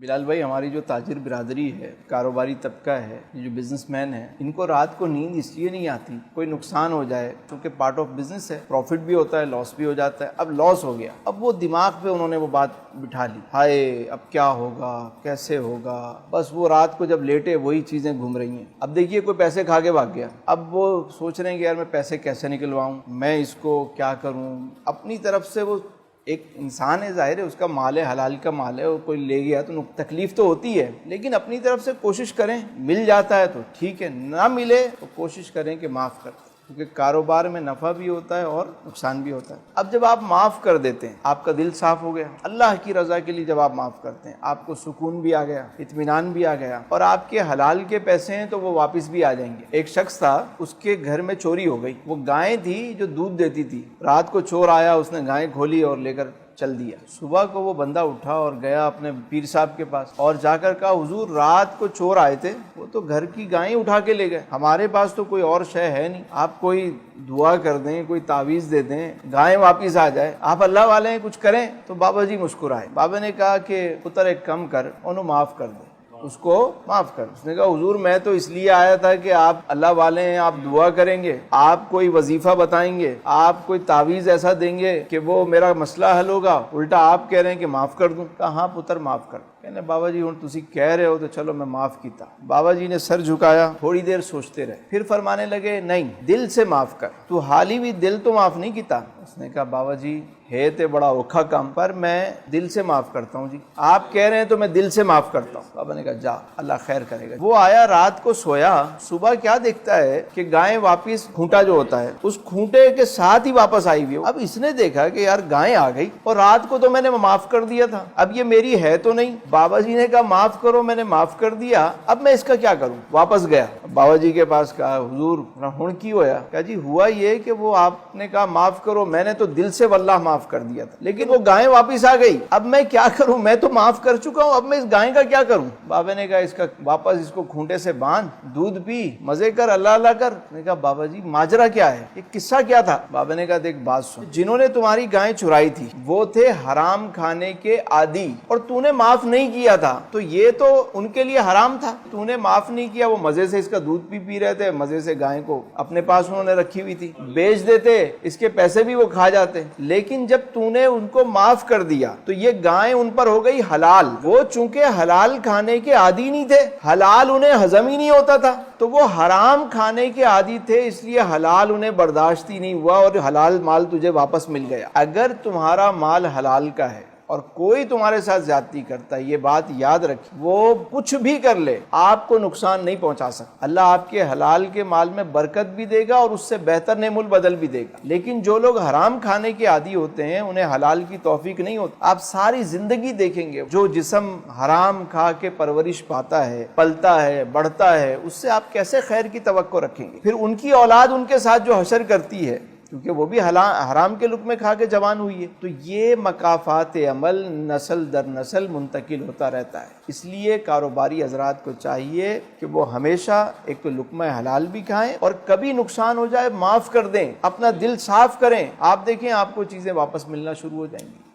بلال بھائی، ہماری جو تاجر برادری ہے، کاروباری طبقہ ہے، یہ جو بزنس مین ہے، ان کو رات کو نیند اس لیے نہیں آتی کوئی نقصان ہو جائے، کیونکہ پارٹ آف بزنس ہے، پروفٹ بھی ہوتا ہے، لاس بھی ہو جاتا ہے۔ اب لاس ہو گیا، اب وہ دماغ پہ انہوں نے وہ بات بٹھا لی، ہائے اب کیا ہوگا، کیسے ہوگا، بس وہ رات کو جب لیٹے وہی چیزیں گھوم رہی ہیں۔ اب دیکھیے کوئی پیسے کھا کے بھاگ گیا، اب وہ سوچ رہے ہیں کہ یار میں پیسے کیسے نکلواؤں، میں اس کو کیا کروں۔ اپنی طرف سے وہ ایک انسان ہے، ظاہر ہے اس کا مال ہے، حلال کا مال ہے، اور کوئی لے گیا تو تکلیف تو ہوتی ہے، لیکن اپنی طرف سے کوشش کریں، مل جاتا ہے تو ٹھیک ہے، نہ ملے تو کوشش کریں کہ معاف کریں، کیونکہ کاروبار میں نفع بھی ہوتا ہے اور نقصان بھی ہوتا ہے۔ اب جب آپ معاف کر دیتے ہیں، آپ کا دل صاف ہو گیا، اللہ کی رضا کے لیے جب آپ معاف کرتے ہیں، آپ کو سکون بھی آ گیا، اطمینان بھی آ گیا، اور آپ کے حلال کے پیسے ہیں تو وہ واپس بھی آ جائیں گے۔ ایک شخص تھا، اس کے گھر میں چوری ہو گئی، وہ گائیں تھی جو دودھ دیتی تھی، رات کو چور آیا، اس نے گائیں کھولی اور لے کر چل دیا۔ صبح کو وہ بندہ اٹھا اور گیا اپنے پیر صاحب کے پاس اور جا کر کہا، حضور رات کو چور آئے تھے، وہ تو گھر کی گائیں اٹھا کے لے گئے، ہمارے پاس تو کوئی اور شے ہے نہیں، آپ کوئی دعا کر دیں، کوئی تعویذ دے دیں، گائیں واپس آ جائے، آپ اللہ والے ہیں، کچھ کریں۔ تو بابا جی مسکرائے، بابا نے کہا کہ پتر ایک کم کر، انہوں معاف کر دے، اس کو معاف کر۔ اس نے کہا، حضور میں تو اس لیے آیا تھا کہ آپ اللہ والے ہیں، آپ دعا کریں گے، آپ کوئی وظیفہ بتائیں گے، آپ کوئی تعویذ ایسا دیں گے کہ وہ میرا مسئلہ حل ہوگا، الٹا آپ کہہ رہے ہیں کہ معاف کر دوں۔ کہا ہاں پتر معاف کر۔ کہنے بابا جی ہوں تسی کہہ رہے ہو تو چلو میں معاف کیتا۔ بابا جی نے سر جھکایا، تھوڑی دیر سوچتے رہے، پھر فرمانے لگے نہیں، دل سے معاف کر، تو حالی بھی دل تو معاف نہیں کیتا۔ اس نے کہا بابا جی ہے تے بڑا اوکھا کام، پر میں دل سے معاف کرتا ہوں جی، آپ کہہ رہے ہیں تو میں دل سے معاف کرتا ہوں۔ بابا نے کہا جا، اللہ خیر کرے گا۔ وہ آیا، رات کو سویا، صبح کیا دیکھتا ہے کہ گائیں واپس، کھونٹا جو ہوتا ہے اس کھونٹے کے ساتھ ہی واپس آئی ہوئی۔ اب اس نے دیکھا کہ یار گائیں آ گئی اور رات کو تو میں نے معاف کر دیا تھا، اب یہ میری ہے تو نہیں۔ بابا جی نے کہا معاف کرو، میں نے معاف کر دیا، اب میں اس کا کیا کروں۔ واپس گیا بابا جی کے پاس، کہا حضور ہن کی ہویا؟ کہا جی ہوا یہ کہ وہ آپ نے کہا معاف کرو، میں نے تو دل سے واللہ معاف کر دیا تھا، لیکن وہ گائیں واپس آ گئی، اب میں کیا کروں، میں تو معاف کر چکا ہوں، اب میں اس گائیں کا کیا کروں۔ بابا نے کہا اس کا واپس اس کو کھونٹے سے باندھ، دودھ پی، مزے کر، اللہ اللہ کر۔ نے کہا بابا جی ماجرا کیا ہے، یہ قصہ کیا تھا؟ بابا نے کہا دیکھ بات سن، جنہوں نے تمہاری گائیں چرائی تھی وہ تھے حرام کھانے کے عادی، اور تو نے معاف نہیں کیا تھا، تو یہ تو ان کے لیے حرام تھا، تو نے معاف نہیں کیا، وہ مزے سے اس کا دودھ پی رہے تھے، مزے سے گائیں کو اپنے پاس انہوں نے رکھی ہوئی تھی، بیچ دیتے، اس کے پیسے بھی وہ کھا جاتے، لیکن جب تو نے ان کو معاف کر دیا تو یہ گائیں ان پر ہو گئی حلال۔ وہ چونکہ حلال کھانے کے عادی نہیں تھے، حلال انہیں ہضم ہی نہیں ہوتا تھا، تو وہ حرام کھانے کے عادی تھے، اس لیے حلال انہیں برداشت ہی نہیں ہوا اور حلال مال تجھے واپس مل گیا۔ اگر تمہارا مال حلال کا ہے اور کوئی تمہارے ساتھ زیادتی کرتا ہے، یہ بات یاد رکھیں، وہ کچھ بھی کر لے آپ کو نقصان نہیں پہنچا سکتا۔ اللہ آپ کے حلال کے مال میں برکت بھی دے گا اور اس سے بہتر نعم البدل بھی دے گا، لیکن جو لوگ حرام کھانے کے عادی ہوتے ہیں انہیں حلال کی توفیق نہیں ہوتی۔ آپ ساری زندگی دیکھیں گے جو جسم حرام کھا کے پرورش پاتا ہے، پلتا ہے، بڑھتا ہے، اس سے آپ کیسے خیر کی توقع رکھیں گے؟ پھر ان کی اولاد ان کے ساتھ جو حشر کرتی ہے، کیونکہ وہ بھی حرام کے لقمے کھا کے جوان ہوئی ہے، تو یہ مکافات عمل نسل در نسل منتقل ہوتا رہتا ہے۔ اس لیے کاروباری حضرات کو چاہیے کہ وہ ہمیشہ ایک تو لقمہ حلال بھی کھائیں، اور کبھی نقصان ہو جائے معاف کر دیں، اپنا دل صاف کریں، آپ دیکھیں آپ کو چیزیں واپس ملنا شروع ہو جائیں گی۔